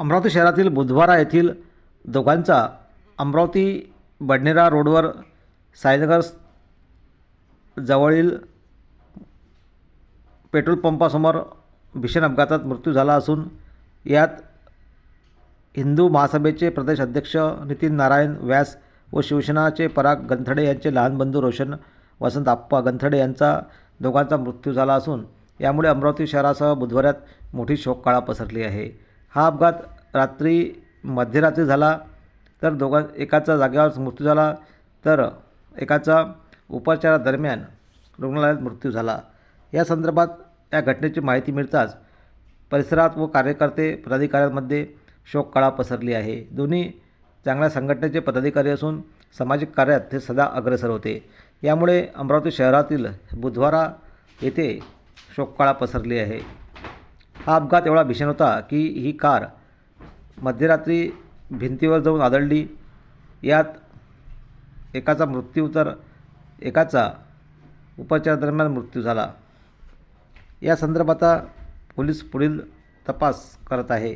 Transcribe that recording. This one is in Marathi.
अमरावती शहरातील बुधवारा येथील दोघांचा अमरावती बडनेरा रोडवर साईनगर जवळील पेट्रोल पंपासमोर भीषण अपघातात मृत्यू झाला असून यात हिंदू महासभेचे प्रदेश अध्यक्ष नितीन नारायण व्यास व शिवसेनाचे पराग गंथडे यांचे लहान बंधू रोशन वसंत आप्पा गंथडे यांचा दोघांचा मृत्यू झाला असून यामुळे अमरावती शहरासह बुधवारात मोठी शोककळा पसरली आहे। हा अपघात मध्यरात्री झाला तर एकाचा जागेवर मृत्यू झाला तर एकाचा उपचारादरम्यान रुग्णालयात मृत्यू झाला। या संदर्भात या घटनेची माहिती मिळताच परिसरात व कार्यकर्ते पदाधिकाऱ्यांमध्ये शोककळा पसरली आहे। दोन्ही चांगल्या संघटनेचे पदाधिकारी असून सामाजिक कार्यात ते सदा अग्रेसर होते। यामुळे अमरावती शहरातील बुधवारा येथे शोककळा पसरली आहे। हा अपघात एवढा भीषण होता की ही कार मध्यरात्री भिंतीवर जाऊन आदळली। यात एकाचा मृत्यू तर एकाचा उपचारादरम्यान मृत्यू झाला। या संदर्भात पोलीस पुढील तपास करत आहे।